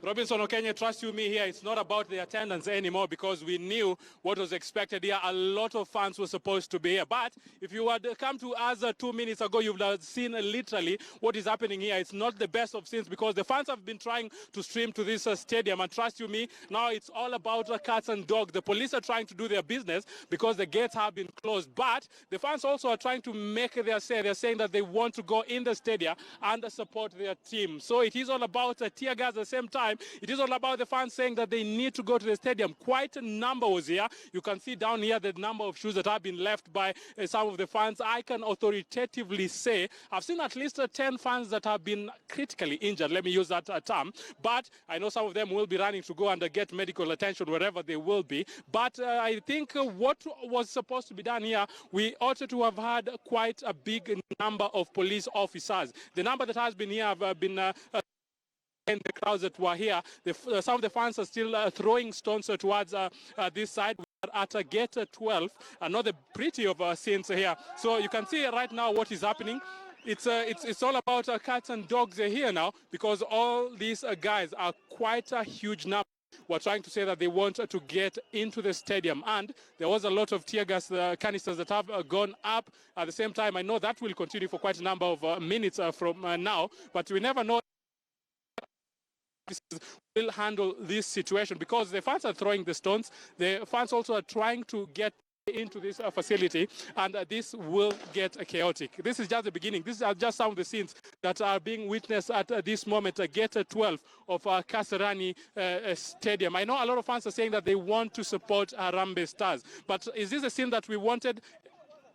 Robinson Okenya, trust you me here, it's not about the attendance anymore because we knew what was expected here. A lot of fans were supposed to be here. But if you had come to us 2 minutes ago, you would have seen literally what is happening here. It's not the best of scenes because the fans have been trying to stream to this stadium. And trust you me, now it's all about cats and dogs. The police are trying to do their business because the gates have been closed. But the fans also are trying to make their say. They're saying that they want to go in the stadium and support their team. So it is all about tear gas at the same time. It is all about the fans saying that they need to go to the stadium. Quite a number was here. You can see down here the number of shoes that have been left by some of the fans. I can authoritatively say I've seen at least 10 fans that have been critically injured. Let me use that term. But I know some of them will be running to go and get medical attention wherever they will be. But I think what was supposed to be done here, we ought to have had quite a big number of police officers. The number that has been here have been and the crowds that were here, some of the fans are still throwing stones towards this side. We are at gate 12, another pretty of scenes here. So you can see right now what is happening. It's all about cats and dogs here now because all these guys are quite a huge number. We're trying to say that they want to get into the stadium, and there was a lot of tear gas canisters that have gone up. At the same time, I know that will continue for quite a number of minutes from now, but we never know will handle this situation because the fans are throwing the stones. The fans also are trying to get into this facility, and this will get chaotic. This is just the beginning. These are just some of the scenes that are being witnessed at this moment at gate 12 of Kasarani Stadium. I know a lot of fans are saying that they want to support Harambee Stars, but is this a scene that we wanted?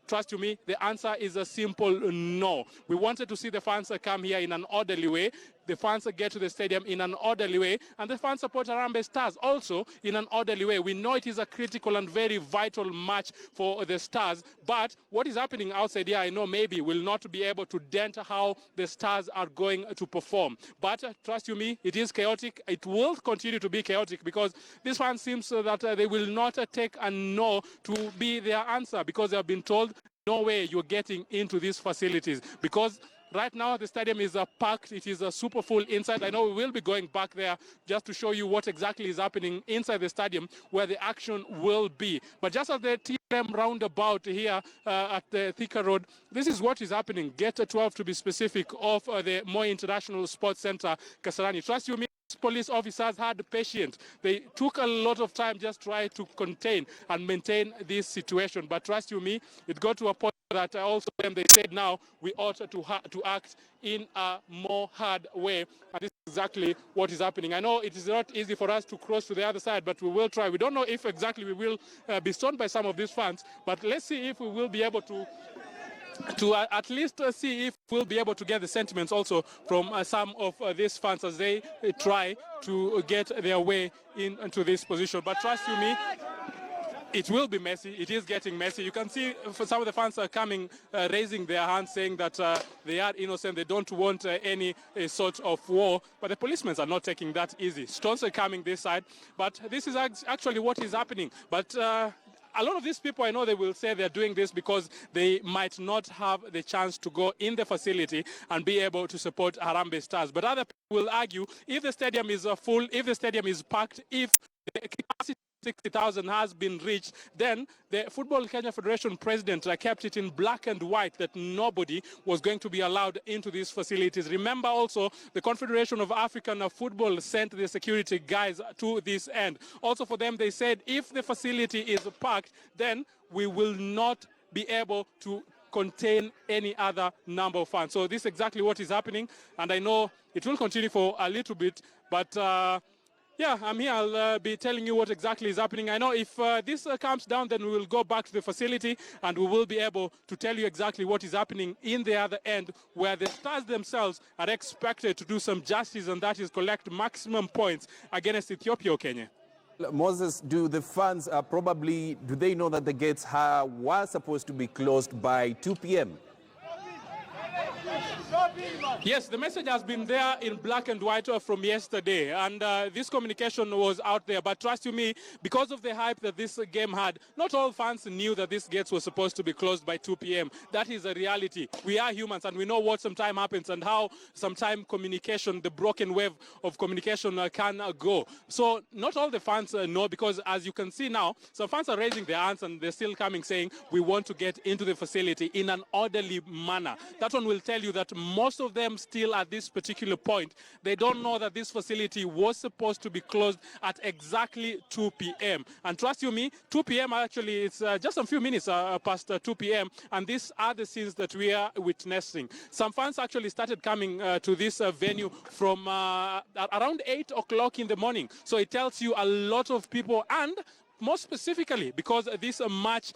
Trust you me, the answer is a simple no. We wanted to see the fans come here in an orderly way. The fans get to the stadium in an orderly way, and the fans support Harambee Stars also in an orderly way. We know it is a critical and very vital match for the Stars, but what is happening outside here, I know maybe will not be able to dent how the Stars are going to perform. But trust you me, it is chaotic. It will continue to be chaotic because this fan seems that they will not take a no to be their answer because they have been told no way you're getting into these facilities because right now the stadium is packed. It is super full inside. I know we will be going back there just to show you what exactly is happening inside the stadium where the action will be. But just at the TM roundabout here at the Thika Road, this is what is happening. Gate 12 to be specific of the Moi International Sports Center, Kasarani. Trust you me, police officers had patience. They took a lot of time just try to contain and maintain this situation. But trust you me, it got to a point that also them they said now we ought to act in a more hard way. And this is exactly what is happening. I know it is not easy for us to cross to the other side, but we will try. We don't know if exactly we will be stoned by some of these fans, but let's see if we will be able to at least see if we'll be able to get the sentiments also from some of these fans as they try to get their way into this position. But trust you me, it will be messy. It is getting messy. You can see for some of the fans are coming, raising their hands, saying that they are innocent. They don't want any sort of war. But the policemen are not taking that easy. Stones are coming this side. But this is actually what is happening. But a lot of these people, I know they will say they're doing this because they might not have the chance to go in the facility and be able to support Harambee Stars. But other people will argue if the stadium is full, if the stadium is packed, if the capacity 60,000 has been reached, then the Football Kenya Federation president kept it in black and white that nobody was going to be allowed into these facilities. Remember also the Confederation of African Football sent the security guys to this end. Also for them, they said if the facility is packed, then we will not be able to contain any other number of fans. So this is exactly what is happening, and I know it will continue for a little bit, but yeah, I'm here. I'll be telling you what exactly is happening. I know if this comes down, then we will go back to the facility and we will be able to tell you exactly what is happening in the other end, where the Stars themselves are expected to do some justice, and that is collect maximum points against Ethiopia or Kenya. Moses, do the fans do they know that the gates were supposed to be closed by 2 p.m.? Yes, the message has been there in black and white from yesterday, and this communication was out there. But trust you me, because of the hype that this game had, not all fans knew that these gates were supposed to be closed by 2 p.m. That is a reality. We are humans, and we know what sometimes happens and how sometimes communication, the broken wave of communication can go. So not all the fans know, because as you can see now, some fans are raising their hands and they're still coming saying, we want to get into the facility in an orderly manner. That one will tell you that most of them still at this particular point, they don't know that this facility was supposed to be closed at exactly 2 p.m. And trust you me, 2 p.m. actually, it's just a few minutes past 2 p.m. And these are the scenes that we are witnessing. Some fans actually started coming to this venue from around 8 o'clock in the morning. So it tells you a lot of people, and more specifically, because this match,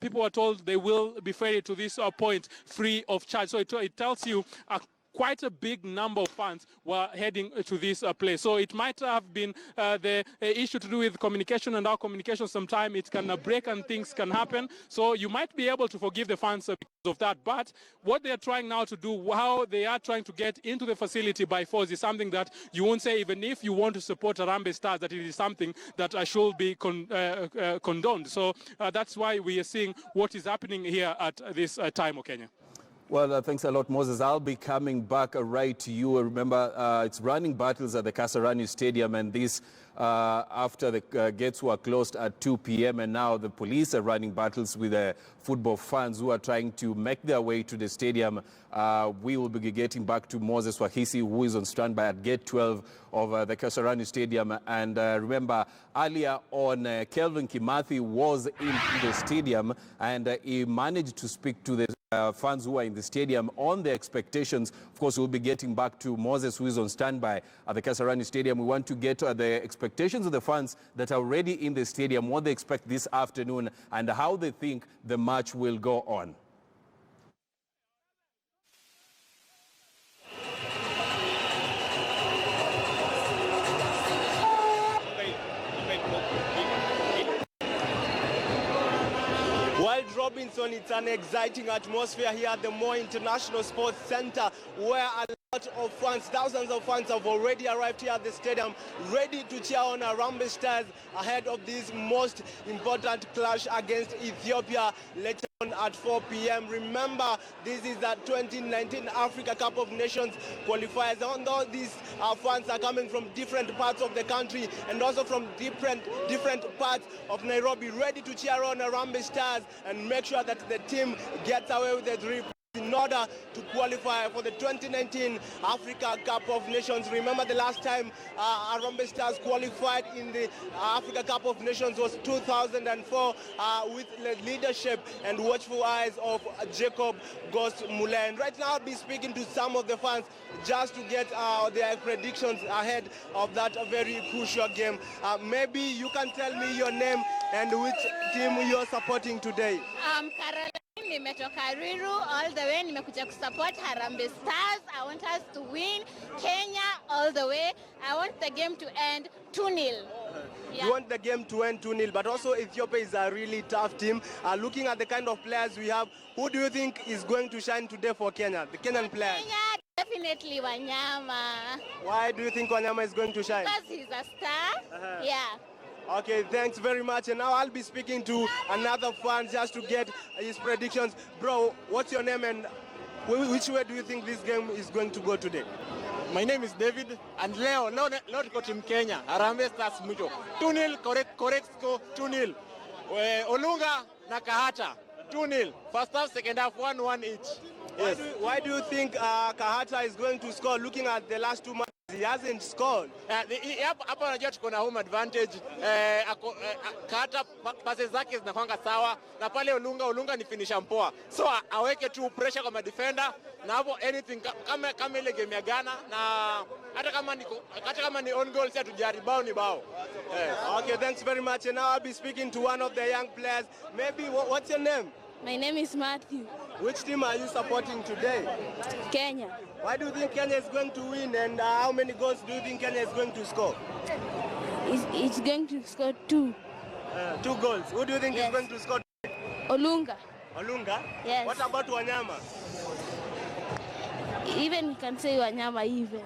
people are told they will be ferried to this point free of charge. So it tells you quite a big number of fans were heading to this place. So it might have been the issue to do with communication, and our communication sometimes it can break and things can happen. So you might be able to forgive the fans because of that. But what they are trying now to do, how they are trying to get into the facility by force, is something that you won't say, even if you want to support Harambee Stars, that it is something that should be condoned. So that's why we are seeing what is happening here at this time, Kenya. Well, thanks a lot, Moses. I'll be coming back right to you. Remember, it's running battles at the Kasarani Stadium, and this after the gates were closed at 2 p.m. And now the police are running battles with the football fans who are trying to make their way to the stadium. We will be getting back to Moses Wahisi, who is on standby at gate 12 of the Kasarani Stadium. And remember, earlier on, Kelvin Kimathi was in the stadium, and he managed to speak to the fans who are in the stadium on the expectations. Of course, we'll be getting back to Moses, who is on standby at the Kasarani Stadium. We want to get the expectations of the fans that are already in the stadium, what they expect this afternoon, and how they think the match will go on. Wild Robinson, it's an exciting atmosphere here at the Moi International Sports Center, where a lot of fans, thousands of fans have already arrived here at the stadium, ready to cheer on Harambee Stars ahead of this most important clash against Ethiopia later on at 4 p.m. Remember, this is the 2019 Africa Cup of Nations qualifiers. Although these fans are coming from different parts of the country and also from different parts of Nairobi, ready to cheer on Harambee Stars and make sure that the team gets away with the 3 points in order to qualify for the 2019 Africa Cup of Nations. Remember, the last time Harambee Stars qualified in the Africa Cup of Nations was 2004 with the leadership and watchful eyes of Jacob Ghost Mulee. And right now I'll be speaking to some of the fans just to get their predictions ahead of that very crucial game. Maybe you can tell me your name and which team you're supporting today. Kasarani, nimetoka Riru all the way, nimekuja kusupport Harambee Stars. I want us to win. Kenya all the way. I want the game to end 2-0. Yeah. You want the game to end 2-0, but also Ethiopia is a really tough team. Looking at the kind of players we have, who do you think is going to shine today for Kenya, the Kenyan players? Kenya, definitely Wanyama. Why do you think Wanyama is going to shine? Because he's a star. Yeah. Okay, thanks very much. And now I'll be speaking to another fan just to get his predictions. Bro, what's your name and which way do you think this game is going to go today? My name is David, and Leo tuko team Kenya, Harambee Stars mwisho. 2-0, correct score, 2-0. Olunga na Kahata, 2-0. First half, second half, 1-1 each. Yes. Why do you think Kahata is going to score? Looking at the last 2 matches, he hasn't scored. Hapa unajua tuko na home advantage. Kahata passes zake zinakwanga sawa, na pale Olunga ni finisher mpoa. So aweke tu pressure kwa defender, na hapo anything kama ile game ya Ghana, na hata kama ni on goal, si atujari bao ni bao. Okay, thanks very much. And now I'll be speaking to one of the young players. Maybe what's your name? My name is Matthew. Which team are you supporting today? Kenya. Why do you think Kenya is going to win, and how many goals do you think Kenya is going to score? It's going to score 2. 2 goals. Who do you think is going to score? Olunga. Olunga? Yes. What about Wanyama? Even we can say Wanyama even.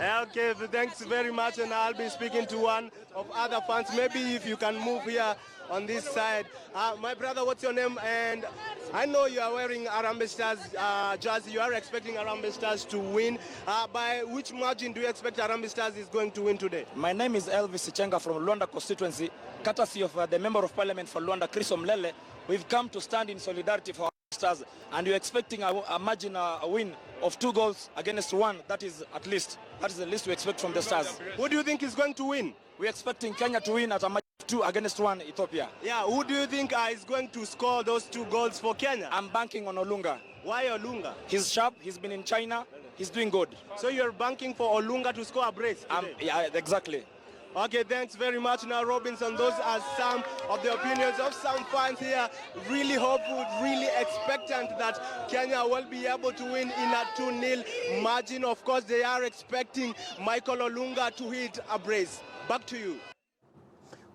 Okay, thanks very much, and I'll be speaking to one of other fans. Maybe if you can move here on this side. My brother, what's your name? And I know you are wearing Harambee Stars jersey. You are expecting Harambee Stars to win. By which margin do you expect Harambee Stars is going to win today? My name is Elvis Chenga from Luanda constituency, courtesy of the Member of Parliament for Luanda, Chris Omlele. We've come to stand in solidarity for Harambee Stars, and we're expecting a margin, a win of 2 goals against 1. That is the least we expect from the Stars. Who do you think is going to win? We're expecting Kenya to win at a margin of 2 against 1 Ethiopia. Yeah, who do you think is going to score those 2 goals for Kenya? I'm banking on Olunga. Why Olunga? He's sharp, he's been in China, he's doing good. So you're banking for Olunga to score a brace today? Yeah, exactly. Okay, thanks very much. Now, Robinson, those are some of the opinions of some fans here. Really hopeful, really expectant that Kenya will be able to win in a 2-0 margin. Of course, they are expecting Michael Olunga to hit a brace. Back to you.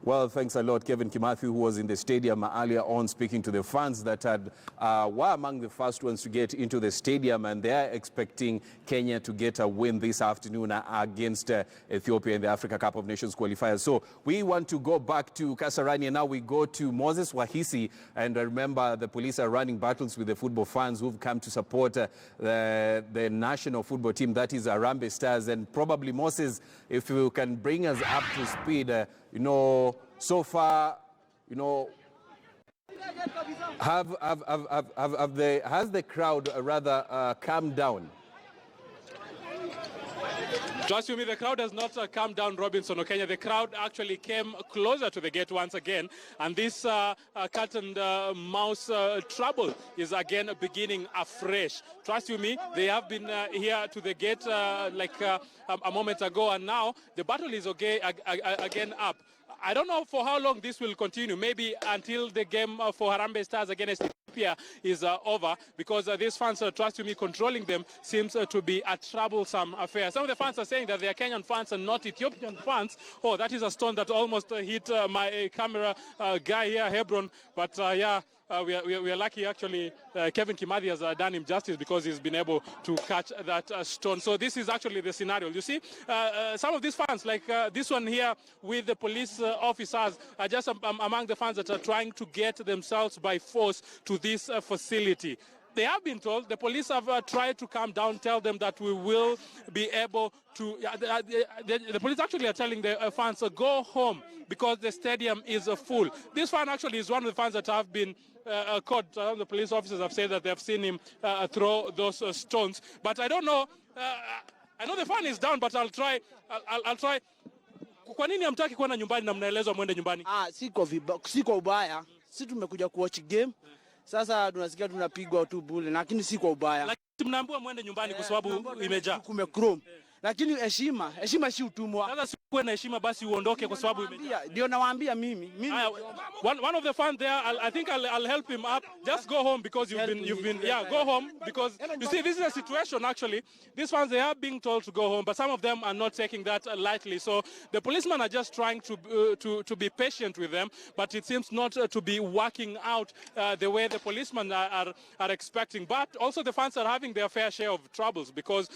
Well, thanks a lot, Kevin Kimathi, who was in the stadium earlier on speaking to the fans that were among the first ones to get into the stadium, and they're expecting Kenya to get a win this afternoon against Ethiopia in the Africa Cup of Nations qualifiers. So we want to go back to Kasarani, and now we go to Moses Wahisi. And remember, the police are running battles with the football fans who've come to support the national football team, that is Harambee Stars. And probably, Moses, if you can bring us up to speed, you know, so far, you know, has the crowd rather calmed down? Trust you me, the crowd has not calmed down, Robinson Okenya. The crowd actually came closer to the gate once again, and this cat and mouse trouble is again beginning afresh. Trust you me, they have been here to the gate like a moment ago, and now the battle is again up. I don't know for how long this will continue, maybe until the game for Harambee Stars against Ethiopia is over, because these fans, trust you me, controlling them seems to be a troublesome affair. Some of the fans are saying that they are Kenyan fans and not Ethiopian fans. Oh, that is a stone that almost hit my camera guy here, Hebron. But yeah, we are lucky, actually. Kevin Kimathi has done him justice because he's been able to catch that stone. So this is actually the scenario. You see, some of these fans, like this one here with the police officers, are just among the fans that are trying to get themselves by force to this facility. They have been told, the police have tried to calm down, tell them that we will be able to, the police actually are telling the fans, go home because the stadium is full. This fan actually is one of the fans that have been caught. The police officers have said that they have seen him throw those stones. But I don't know, I know the fan is down, but I'll try. Kwa nini hamtaki kwenda nyumbani na mnaelezwa mwende nyumbani? Si kwa ubaya. Sisi tumekuja kuwatch game. Sasa tunasikia tunapigwa tu bure, lakini si kwa ubaya. Lakini mnaambiwa mwende nyumbani kwa sababu imejaa. Kumechrome. Lakini heshima si utumwa. Sasa si kuwe na heshima basi uondoke kwa sababu imejaa. Ndio nawaambia mimi. One of the fans there, I think I'll help him up. Just go home because you've been go home, because you see this is a situation actually. These fans, they are being told to go home, but some of them are not taking that lightly. So the policemen are just trying to be patient with them, but it seems not to be working out the way the policemen are expecting. But also the fans are having their fair share of troubles, because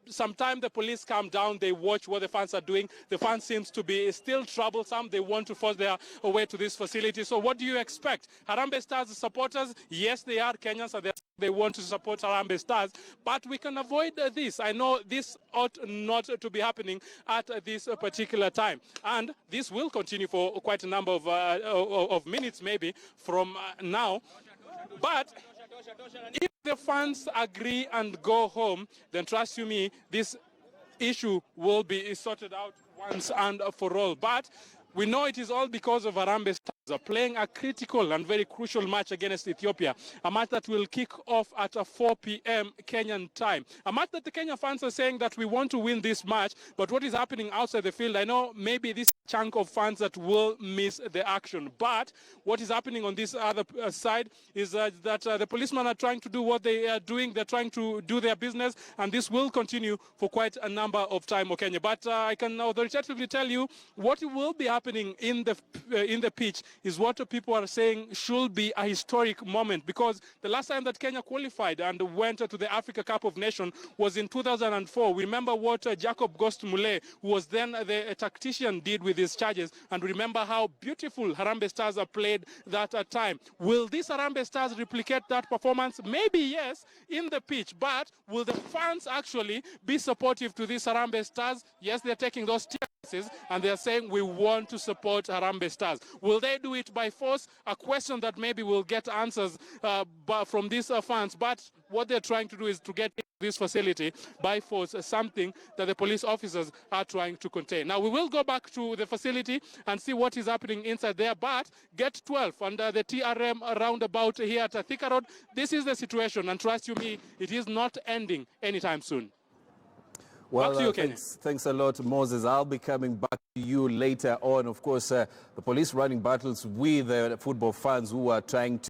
sometimes the police calm down, they watch what the fans are doing. The fans seems to be still troublesome. They want to force their way to this facility. So what do you expect? Harambee Stars supporters, yes, they are Kenyans, and they want to support Harambee Stars, but we can avoid this. I know this ought not to be happening at this particular time, and this will continue for quite a number of minutes, maybe from now. But if the fans agree and go home, then trust you me, this issue will be sorted out once and for all. But we know it is all because of Harambee Stars playing a critical and very crucial match against Ethiopia, a match that will kick off at 4 p.m. Kenyan time. A match that the Kenya fans are saying that we want to win this match, but what is happening outside the field, I know maybe this chunk of fans that will miss the action. But what is happening on this other side is that the policemen are trying to do what they are doing. They're trying to do their business, and this will continue for quite a number of time, Kenya. But I can authoritatively tell you what will be happening in the pitch is what people are saying should be a historic moment, because the last time that Kenya qualified and went to the Africa Cup of Nations was in 2004. We remember what Jacob Ghost Mulee, who was then the tactician, did with his charges, and remember how beautiful Harambee Stars are played that time. Will these Harambee Stars replicate that performance? Maybe yes, in the pitch, but will the fans actually be supportive to these Harambee Stars? Yes, they're taking those teargases and they're saying we want to support Harambee Stars. Will they do it by force? A question that maybe will get answers from these fans, but what they're trying to do is to get this facility by force, something that the police officers are trying to contain. Now, we will go back to the facility and see what is happening inside there, but Gate 12 under the TRM roundabout here at Thika Road, this is the situation, and trust you me, it is not ending anytime soon. Well, back to you, Kenya. Thanks a lot, Moses. I'll be coming back to you later on. Of course, the police running battles with the football fans who are trying to